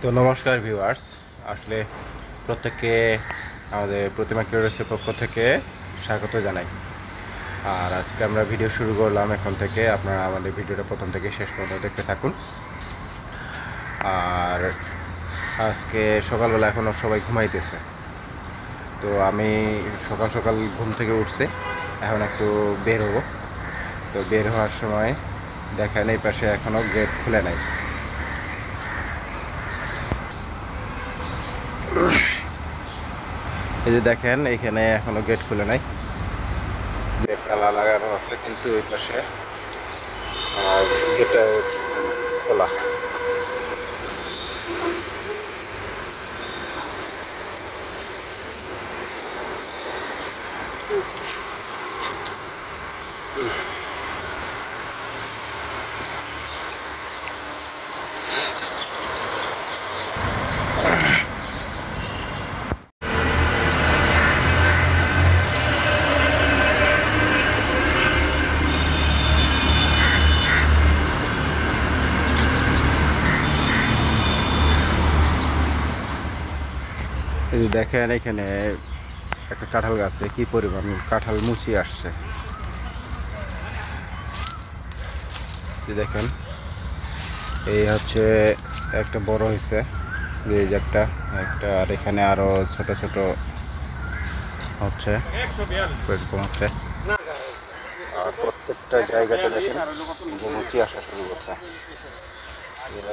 তো নমস্কার ভিউয়ার্স, আসলে প্রত্যেককে আমাদের প্রতিমা ক্রিয়েটর্সের পক্ষ থেকে স্বাগত জানাই। আর আজকে আমরা ভিডিও শুরু করলাম। এখন থেকে আপনারা আমাদের ভিডিওটা প্রথম থেকে শেষ পর্যন্ত দেখতে থাকুন। আর আজকে সকালবেলা এখনও সবাই ঘুমাইতেছে, তো আমি সকাল সকাল ঘুম থেকে উঠছি, এখন একটু বের হবো। তো বের হওয়ার সময় দেখেন এই পাশে এখনও গেট খুলে নাই। এই যে দেখেন এখানে এখনো গেট খুলে নাই, গেট তালা লাগানো আছে, কিন্তু ওই পাশে গেটটা খোলা। এই যে দেখেন এখানে একটা কাঁঠাল গাছে কি পরিমাণ কাঁঠাল মুচি আসছে। দেখেন এই হচ্ছে একটা বড় হয়েছে, এই যে একটা একটা, আর এখানে আরো ছোট ছোট হচ্ছে এরকম হচ্ছে। আর প্রত্যেকটা জায়গাতে দেখেন মুচি আসা শুরু করছে,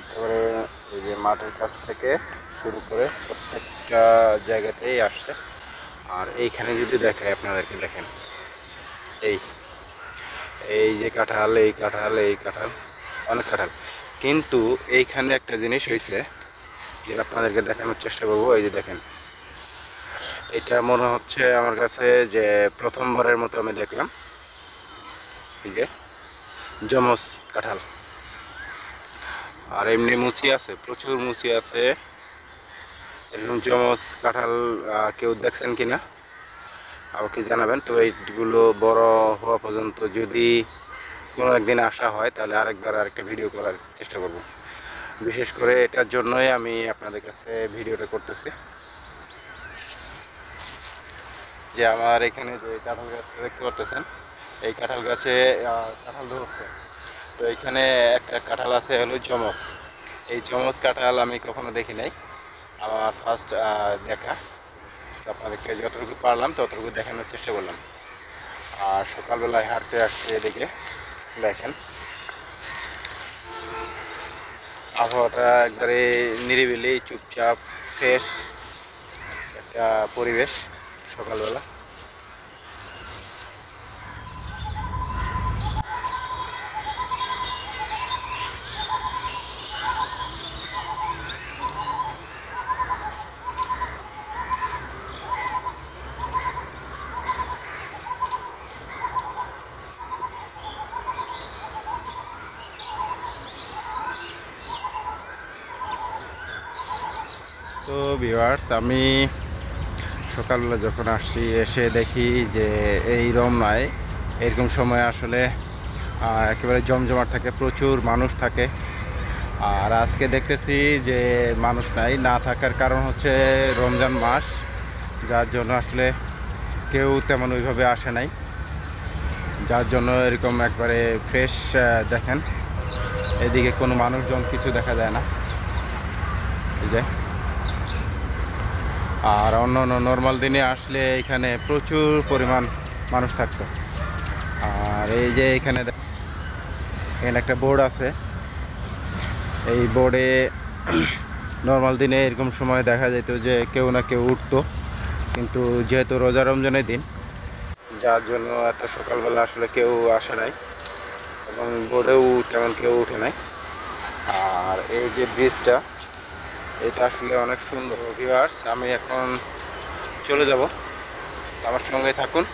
একেবারে এই যে মাঠের কাছ থেকে শুরু করে প্রত্যেকটা জায়গাতেই আসছে। আর এইখানে যদি দেখায় আপনাদেরকে, দেখেন এই এই যে কাঁঠাল, এই কাঁঠাল, এই কাঁঠাল, অনেক কাঁঠাল। কিন্তু এইখানে একটা জিনিস হয়েছে যেটা আপনাদেরকে দেখানোর চেষ্টা করবো। এই যে দেখেন, এটা মনে হচ্ছে আমার কাছে যে প্রথমবারের মতো আমি দেখলাম এই যে জমস কাঁঠাল। আর এমনি মুচি আছে, প্রচুর মুচি আছে। এরকম জমস কাঁঠাল কেউ দেখছেন কিনা আমাকে জানাবেন। তো এইগুলো বড় হওয়া পর্যন্ত যদি কোনো একদিন আসা হয়, তাহলে আরেকটা ভিডিও করার চেষ্টা করব। বিশেষ করে এটার জন্যই আমি আপনাদের কাছে ভিডিওটা করতেছি, যে আমার এখানে যে কাঁঠাল গাছটা দেখতে পাচ্ছেন, এই কাঁঠাল গাছে কাঁঠাল ধরছে। তো এখানে একটা কাঁঠাল আছে হলো জমস। এই জমস কাঁঠাল আমি কখনো দেখি নাই, আমার ফার্স্ট দেখা। আপনাদেরকে যতটুকু পারলাম ততটুকু দেখানোর চেষ্টা করলাম। আর সকালবেলায় হাঁটতে আসছে, এদিকে দেখেন আবহাওয়াটা একবারে নিরিবিলি, চুপচাপ, ফ্রেশ একটা পরিবেশ সকালবেলা। তো ভিউয়ার্স, আমি সকালবেলা যখন আসছি, এসে দেখি যে এই রমনায় এরকম সময় আসলে একেবারে জমজমাট থাকে, প্রচুর মানুষ থাকে। আর আজকে দেখতেছি যে মানুষ নাই, না থাকার কারণ হচ্ছে রমজান মাস, যার জন্য আসলে কেউ তেমন ওইভাবে আসে নাই, যার জন্য এরকম একবারে ফ্রেশ। দেখেন এদিকে কোনো মানুষজন কিছু দেখা যায় না, এই যে। আর অন্য অন্য নর্মাল দিনে আসলে এখানে প্রচুর পরিমাণ মানুষ থাকতো। আর এই যে এখানে একটা বোর্ড আছে, এই বোর্ডে নর্মাল দিনে এরকম সময় দেখা যেত যে কেউ না কেউ উঠতো, কিন্তু যেহেতু রোজা রমজানের দিন, যার জন্য এত সকালবেলা আসলে কেউ আসে নাই, এবং বোর্ডেও তেমন কেউ উঠে নাই। আর এই যে ব্রিজটা, এটা আসলে অনেক সুন্দর। ভিউয়ার্স, আমি এখন চলে যাব, তো আমার সঙ্গে থাকুন,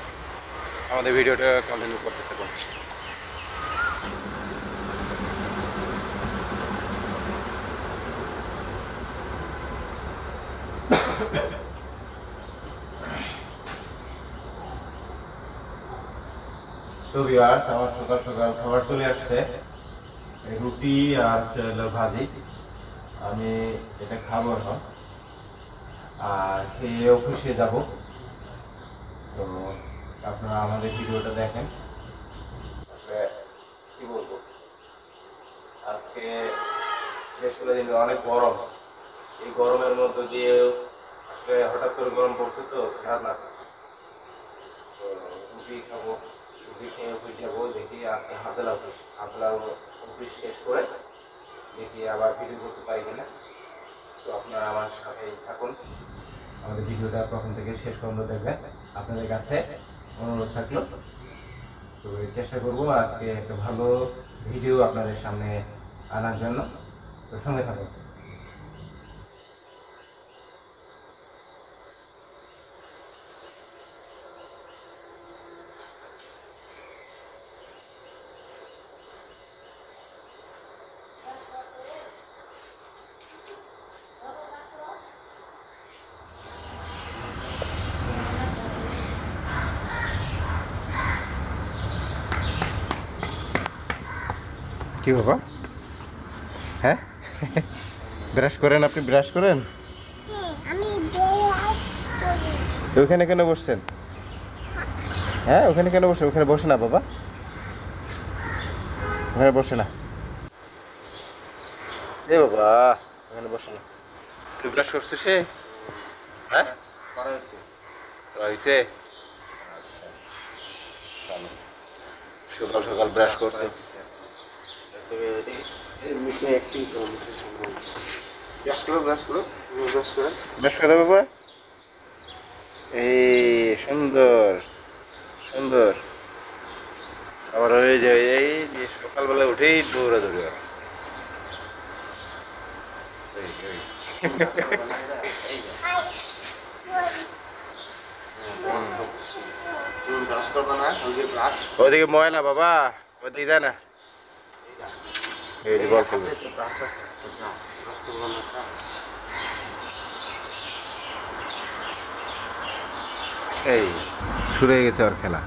আমাদের ভিডিওটা কন্টিনিউ করতে থাকুন। তো ভিউয়ার্স, আমার সকাল সকাল খাবার চলে আসছে, রুটি আর ভাজি। আমি এটা খাবো এখন, আর খেয়ে অফিসে যাব। তো আপনারা আমাদের ভিডিওটা দেখেন। কি বলবো, আজকে বেশ কয়েকদিন অনেক গরম, এই গরমের মধ্যে দিয়ে আসলে হঠাৎ করে গরম পড়ছে তো খারাপ লাগছে। তো রুটি খাবো, রুটি খেয়ে অফিস যাবো। দেখি আজকে হাফবেলা অফিস শেষ করে দেখি আবার ভিডিও করতে পারি কিনা। তো আপনারা আমার সাথেই থাকুন, আমাদের ভিডিওটা প্রথম থেকে শেষ পর্যন্ত দেখবেন। আপনাদের কাছে অনুরোধ থাকলো, তো চেষ্টা করবো আজকে একটা ভালো ভিডিও আপনাদের সামনে আনার জন্য। তো সঙ্গে থাকুন। কি বাবা? হ্যাঁ, ব্রাশ করেন? আপনি ব্রাশ করেন? ওখানে কেন বসছেন? হ্যাঁ, ওখানে কেন বসে? ওখানে বসে না বাবা, ওখানে বসে না। এ বাবা, ওখানে বসে না। তুই ব্রাশ করছিস? সে হ্যাঁ করা হয়েছে, করা হয়েছে। সকাল সকাল ব্রাশ করছে। ব্রাশ করো, ব্রাশ করো, ব্রাশ করো, ব্রাশ করো বাবা। এই সুন্দর সুন্দর। আবার হয়ে যায় এই যে সকালবেলা উঠেই দৌড়াদৌড়ি। ওদিকে ময়লা বাবা, ওদিকে যায় না। এই যে বল করবে। এই শুরু হয়ে গেছে ওর খেলা।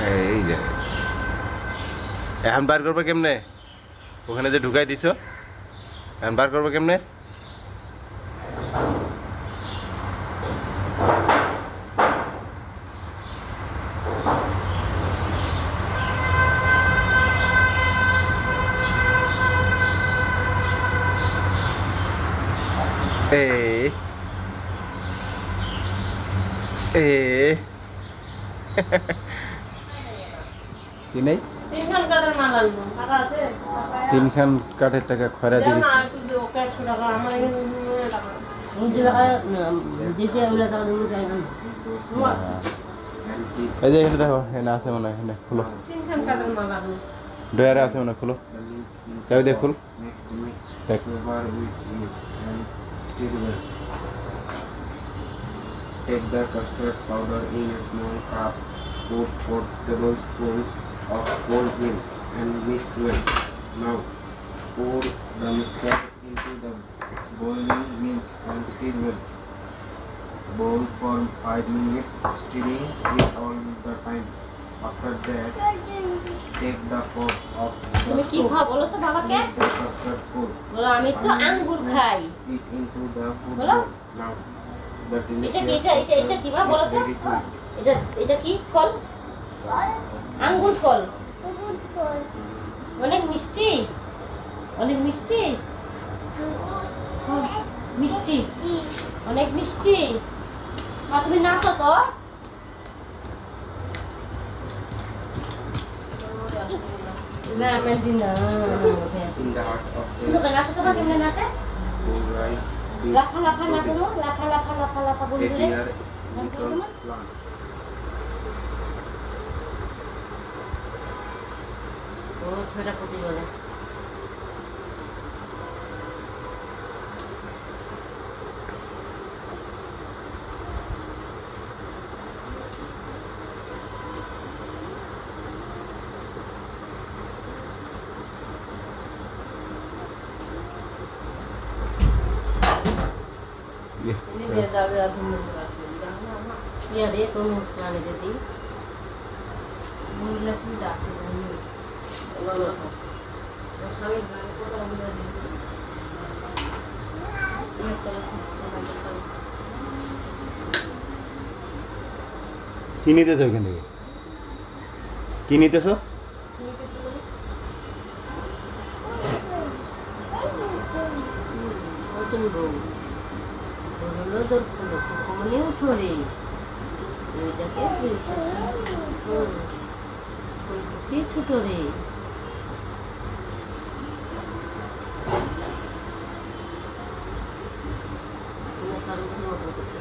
এই যে এখন বার করবে কেমনে? ওখানে যে ঢুকাই দিছ, এখন বার করবে কেমনে? কি নেই? তিনখান কাঠের টাকা খয়রা দিবি। এই যে এখানে দেখো, এখানে আছে মনে হয়, এখানে খুলো, ডয়ারে আছে মনে হয়, খুলো, চাবি দিয়ে খুল, দেখ। Take the custard powder in a small cup, put 4 tablespoons of cold milk and mix well. Now pour the mixture into the boiling milk and stir well. Boil for 5 minutes, stirring it all the time. After that, take the pot off the তুমি কি খাও বলো তো বাবাকে? custard cold. বলো আমি তো আঙ্গুর খাই। It into the food বলো। bowl. Now the এটা delicious এটা কি বা বলো তো? এটা এটা কি ফল? আঙ্গুর ফল। অনেক মিষ্টি, অনেক মিষ্টি, মিষ্টি, অনেক মিষ্টি। আর তুমি নাচো তো? না আমি দিন না, in the heart of শুধু নাচো তো, কেমনে নাচে? right লাফা লাফা নাচে না, লাফা লাফা লাফা লাফা বন্ধুরে। here little plant. ও ছয়টা 25 বলে। ইয়া রে তো মুসলা আনে দিদি মহিলা চিন্তা আছে ভালো আছে স্বামীর গানে কথা বলে দিদি কি নিতেছো ওইখান থেকে কি নিতেছো নতুন বউ হলো তোর ফুলো কমনে উঠো রে দেখে কি ছোট রে সার উঠে মতো করছে